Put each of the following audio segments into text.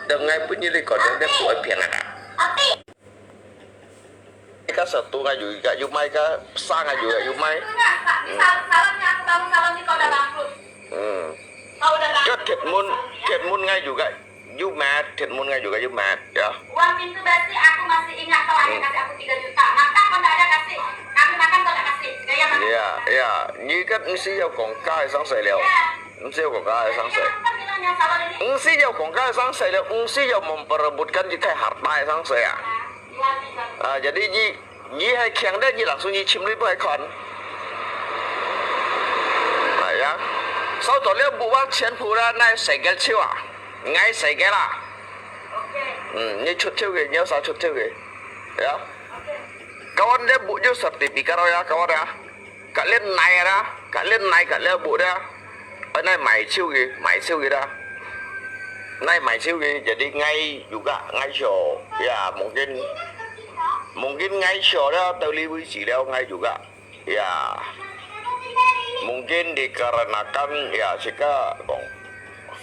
Dengan penyidik kau dia buat piana kan. Mereka satu nggak juga Yumai ka sangat juga Yumai. Salonnya aku bangun salonnya kau udah bangkrut. Kau udah bangkrut. Ketmun nggak juga Yumat, Ketmun nggak juga Yumat ya. Uang pintu basi aku masih ingat kau ada kasih aku 3 juta. Makan kau nggak ada kasih. Kami makan kau nggak kasih. Gaya makan. Iya, iya. Ini kan mesti要广告上水了，mesti要广告上水。mesti要广告上水了，mesti要memperebutkan jika harta上水啊。jadi ni hai kiang dah ni langsung ni cimri pun hai kon. Ya. Sau đó le buat钱铺了，那谁给抽啊？爱谁给啦？你出抽嘅，你有啥出抽嘅？ya. Kawan dia buat je sertifikat ya kawan ya. Kalian naik dah, kalian naik kalian buat dah. Naik mai chiu dah. Naik mai chiu jadi ngay juga ngay show. Ya mungkin ngay show dah terlibat silau ngay juga. Ya mungkin dikarenakan ya jika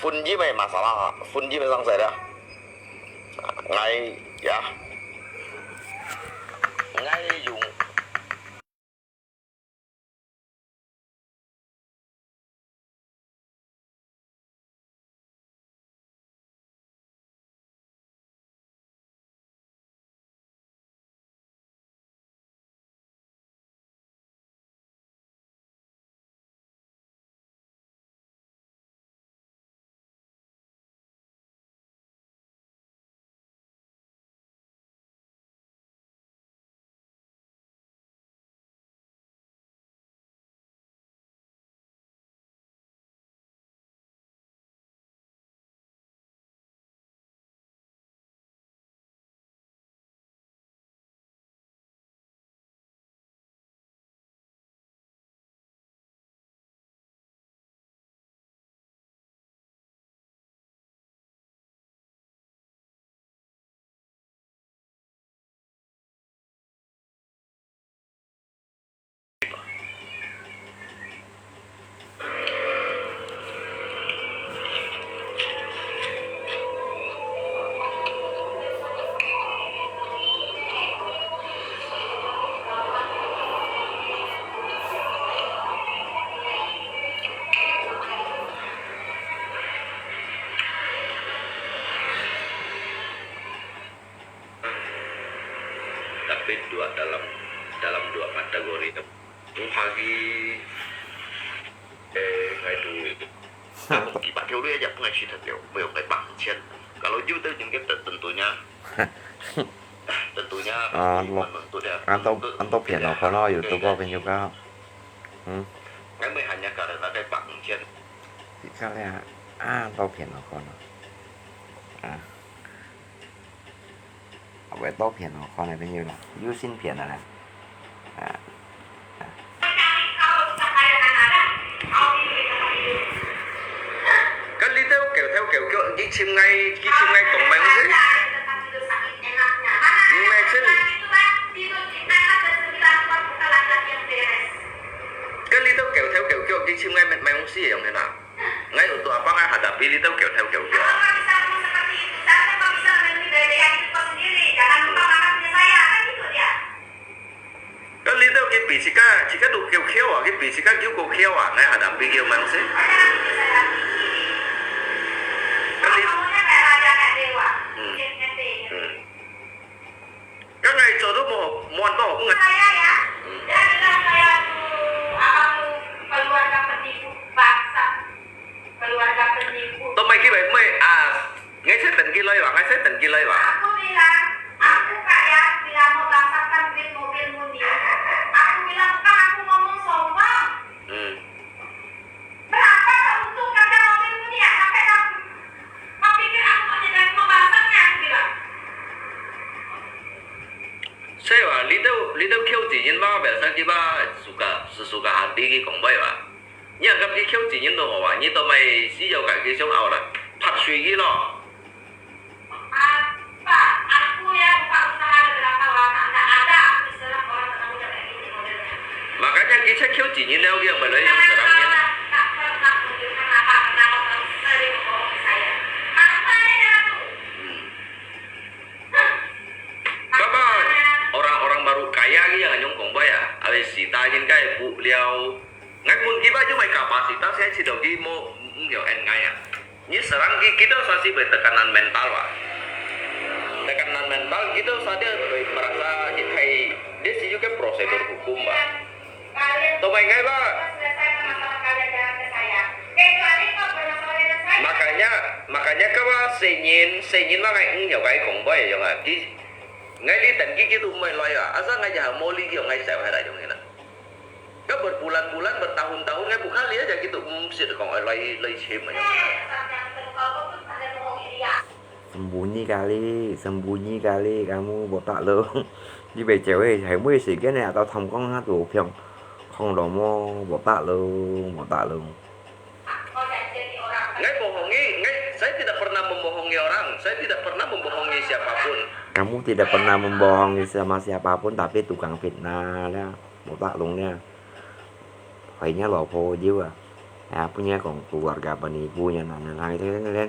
funji mai masalah, funji mai sang saya dah. Ngay ya. Ngay dùng tapi dalam dua kategori pagi ngày tu kita kêu dia aja pengai sih tapi belum kayak bangcian kalau ju tuh jengket tentunya Anto pianoเขาล่ออยู่ตัวก็เป็นอยู่ก็ไม่hanya karena kayak bangcian ที่เขาเรียกAnto piano เขาเนาะเอาไว้โต๊ะเพียนของเขาในเป็นอยู่เนาะยูซินเพียนอะไรkan đi theo kiểu cái chim ngay tổng mạnh chứ ngay chứ kan đi theo kiểu cái chim ngay mạnh không sih yang mana ngay untuk apa kan hadapi đi theo kiểu kan itu cái bị jika đủ kêu à cái bị jika kêu à ngay hadapi kêu mang sih các ngày chờ đó muôn đó cũng tao mày cái vậy mày ngay xét tình kia lây vào ngay xét tình kia lây vào aku bilang aku kayak bila mau bangsakan duit mobil mundi aku bilang kan aku ngomong sombong berapa keuntungan dari mobil mundi ya sampai kau pikir aku mau jadi mau bangsaknya aku bilang saya wah lihat kau jiin bah biasa kita suka hati cái cũng vậy mà nhưng gặp cái kau jiin đó mà như tao mày sử dụng cái giống ảo là phát suy cái lo apa aku ya buka usaha berapa lama nggak ada aku istilah orang terlalu kayak gini modelnya makanya kita kau jiin leo yang mulai yang serangnya tak pernah menunjukkan apa kenapa sering bohong saya apa ya tuh beliau ngangun kita cuma kapasitas saya sudah mau nggak enggak ya. Ini serang kita masih bertekanan mental pak. Tekanan mental kita saja merasa kayak dia sih juga prosedur hukum pak. Kalian Tuh baik nggak pak? selesaikan masalah kalian jangan ke saya. Kecuali kalau bermasalah dengan saya. Makanya kawa senyin mah kayak nhiều cái cũng vậy rồi mà cái ngay đi tận cái tuh mày loy à asal ngay jahat mau li kiểu ngay sẹo hay là giống như này các berbulan-bulan bertahun-tahun ngay bukan lihat aja gitu sih kalau loy chem aja sembunyi kali kamu botak lu. Đi về chiều ấy thấy mấy sự cái này tao thông con hát đủ phiền không đâu mo botak lu. Ngay bohongi, saya tidak pernah membohongi orang, saya tidak pernah membohongi siapapun. Kamu tidak pernah membohongi sama siapapun tapi tukang fitnah dah botak lu nya. Kayaknya lopo juga. Ya punya keluarga penipu nya nah itu kan.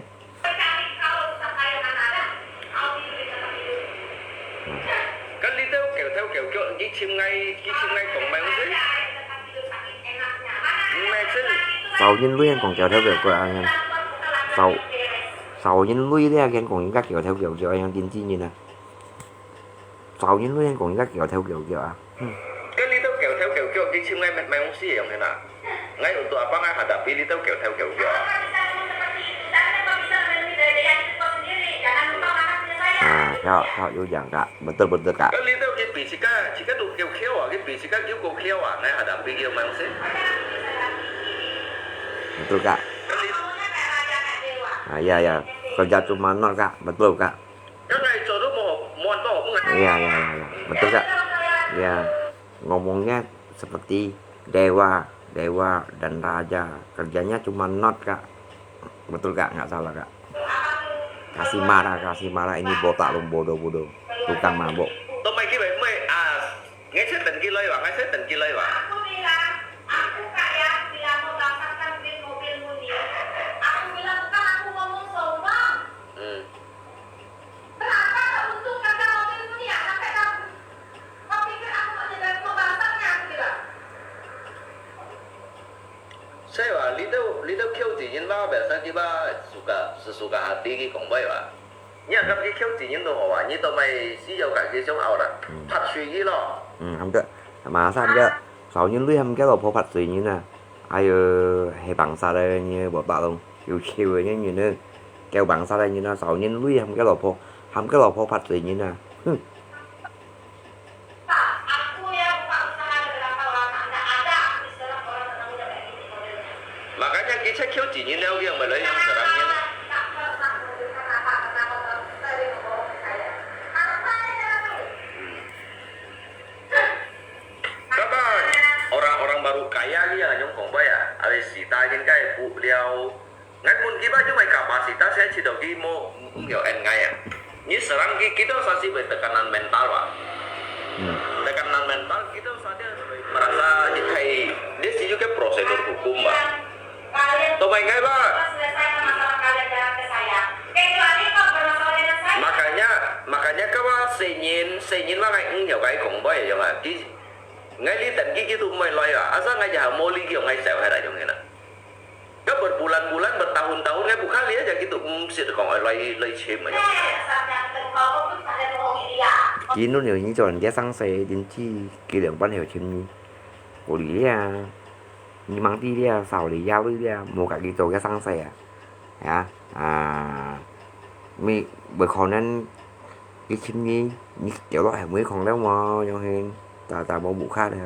Kan đi theo kiểu cái chim ngay còn mang thế. Mẹ xin. Sầu nhân lui còn kéo theo kiểu của anh em. Sầu nhân lui đấy anh còn các kiểu theo kiểu cho anh tin chi như nào. Sầu nhân lui còn các kiểu theo kiểu à. Kan đi theo kiểu cái chim ngay mang không sih yang enak. Ngay untuk apa nggak hadapi di theo kiểu. Kau vô dạng kak, betul kak. Kan itu cái bisika du kêu à, cái bisika kêu à, ngay hadapi dia mang sih. Betul kak. Ya, kerja cuma nol kak, betul kak. Cái này cho nó mohon Ya, betul kak. Ya, ngomongnya seperti dewa dan raja, kerjanya cuma not kak. Betul kak, nggak salah kak. Kasih marah ini botak lu bodoh tukang mabok. Tụi mày cái mày ngay xét tình kia lây vào. Aku bilang, aku kayak bilang mau bangsakan mobil muni. Aku bilang bukan aku ngomong sombong. Kenapa kau untungkan mobil muni ya sampai kau pikir aku mau bangsaknya aku bilang. Saya wah, lidah kêu tự nhiên ba bẻ sang kia ba suka hati cái cũng vậy mà. Nhà gặp cái kêu tự nhiên đồ hỏa như tụi mày xí dầu cả cái sống ảo là thật suy nghĩ lo. Không được. Mà sao chứ? Sau những lúc em cái đồ phô phạt suy nghĩ nè. Ai hay bằng sao đây như bộ tạ luôn. Chiều như nữa. Kêu bằng sao đây như nó sau những lúc em cái đồ phô phạt suy nghĩ nè. Aku ya buka usaha berapa lama nggak ada aku istilah orang tenang udah kayak gini modelnya. Makanya kita kêu tự nhiên leo yang mà lấy yang serangnya. Orang baru kaya dia yang cũng vậy à. Ada sita những cái phụ liao. Ngay mun kita cuma kapasitas saya sudah mau nggak enggak ya. Ini serang kita masih bertekanan mental pak. Tekanan mental kita saja merasa kayak dia sih juga prosedur hukum pak. Tuh baik nggak pak? Selesaikan masalah kalian jangan ke saya. Kecuali kalau bermasalah dengan saya. Makanya kawa senyin mah kayak nhiều cái cũng vậy rồi mà cái ngay đi tận cái tuh mày loy à asal ngay jahat mau li kiểu ngay sẹo hay là giống như này. Các berbulan-bulan bertahun-tahun ngay bukan lihat aja gitu sih kalau loy chem aja. Chỉ nó nhiều những trò giá sang xe đến chi kỳ lượng ban hiệu chim như của lý như mang đi xào lý giao đi một cái trò giá sang xe mi bởi còn nên cái chim như kiểu đó mới còn đâu mà cho nên ta mau buka deh.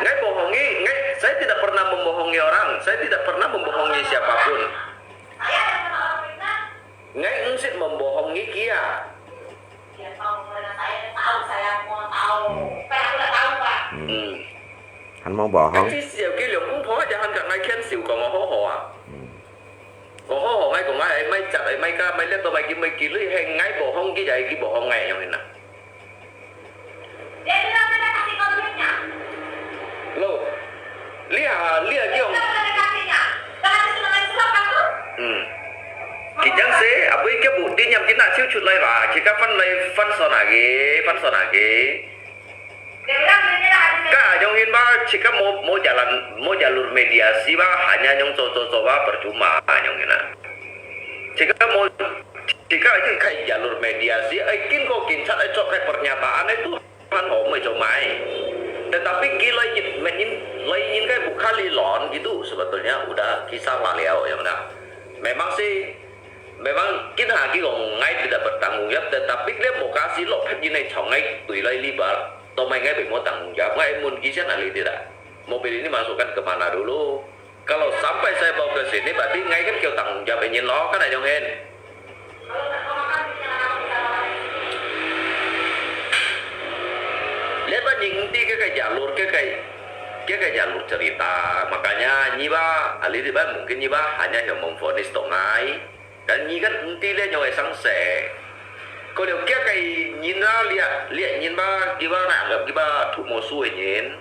Ngay bohongi, saya tidak pernah membohongi orang, saya tidak pernah membohongi siapapun. Ngay enggak membohongi kia. Dia tahu saya mau tahu. Kayak aku udah tahu pak. Anh mau bỏ không? Cái siêu cái lượng cũng thôi, chẳng hạn cả ngay khen siêu còn hổ hổ à. Còn hổ hổ ngay còn ngay chặt mấy lên tụi mày kia lưỡi hay ngay bộ hông cái vậy cái bộ hông ngày như nè. Dia bilang saya kasih kau duitnya. Lo, lihat chứ không? Kita udah dikasihnya. Karena itu cuma main sulap kan tuh. Ki chẳng xế, với cái vụ đi nhầm chính là siêu chuột lây và chỉ các phân sò nà ghế. Dia bilang duitnya dah habis Kak, yang ini bah, jika mau jalan mau jalur mediasi bah hanya yang coba percuma yang ini. Jika itu kayak jalur mediasi, kin kok kincat cok pernyataan itu kan homai comai. Tetapi gila ingin kayak bukan lilon gitu sebetulnya udah kisah laliau yang mana. Memang sih memang kita lagi ngai tidak bertanggung jawab, tetapi dia mau kasih lo kan ini congai tui lagi libat. Tomai ngai mau tanggung jawab, ngai mun kisah nali tidak. Mobil ini masukkan kemana dulu? Kalau sampai saya bawa ke sini, berarti ngai kan kau tanggung jawab ingin lo kan aja hen. Lihat bah nyingti ke jalur ke kayak jalur cerita, makanya nyiba ali tiba mungkin nyiba hanya yang memfonis tongai dan nyi kan nanti dia nyawa sangse. Kalau dia kayak nyina lihat nyinba gimana anggap gimana tu musuh nyin,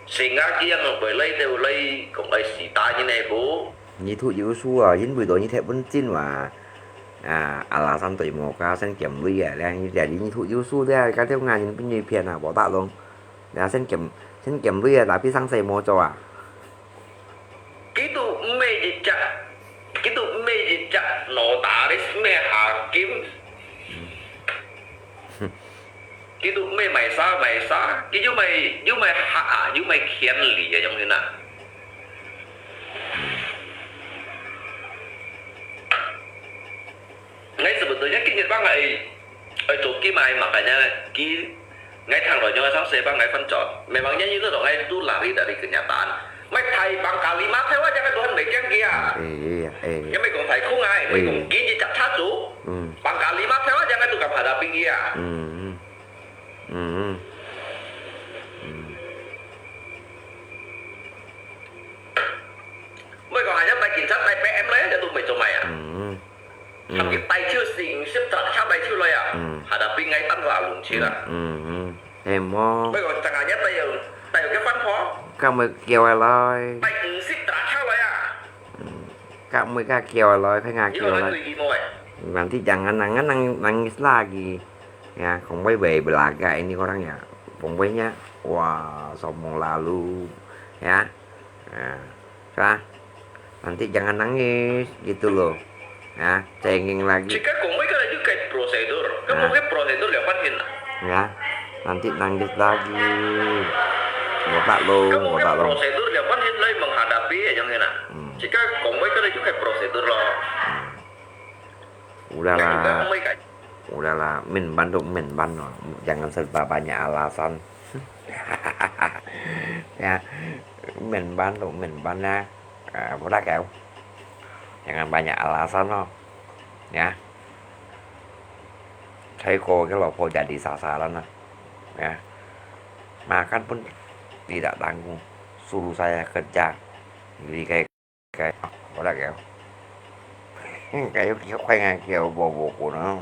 sehingga dia ngebelai teulai kembali sita như bu. Như thụ dữ xua, dính bùi tội như thế vẫn tin mà alasan tụi một ca sen kiểm ly à đang như vậy như thụ dữ xua thế cái theo ngài những như phiền à bỏ tạ luôn. Đã sen kiểm ly à tapi sang say mo cho à. Itu mê chặt nổ tả đấy mê hà kiếm. Itu mày xa cái chú mày hạ chú mày khen lì ở trong thế nào. Ngay sebetulnya cái Nhật Bản này ở chỗ kia mày makanya ngay thằng rồi cho sáng bang ngay phân chọn memangnya itu dong ngay itu lari dari kenyataan. Mày thầy bằng kalimat theo jangan Tuhan bagian kia. Ya mày cũng thầy không ai, mày cũng gini chặt chát chú. Bằng kalimat theo jangan tukang hadapi kia. Mày còn hanya tay cảnh sát tay PM lấy cho tụi mày cho mày à. Tapi tay chưa xịn xếp trả sao tay chưa lấy à. Hadapi ngay tăng vào luôn chi là. Em mo. Mày còn chẳng hanya tay cái văn phó. Kamu kêu aloy. Tay xếp trả sao lấy à. Kamu kêu aloy phải ngà kêu aloy. Nanti jangan nangis lagi ya, kong bay belaga ini orang ya, kong baynya wah sombong lalu ya, nah, nanti jangan nangis gitu loh ya, cengeng lagi. Jika kong bay kan itu kayak prosedur, kan mungkin prosedur lepasin ya, nanti nangis lagi, botak lo, botak lo. Prosedur lepasin lagi menghadapi ya jangan enak. Jika kong bay kan itu kayak prosedur loh. Udahlah, min ban loh, jangan serba banyak alasan. Ya, min ban ya, udah kau, jangan banyak alasan loh, ya. Saya kalau jadi sasaran lah, ya. Makan pun tidak tanggung, suruh saya kerja, jadi kayak udah kau. Cái khoai nga kêu bò bột của nó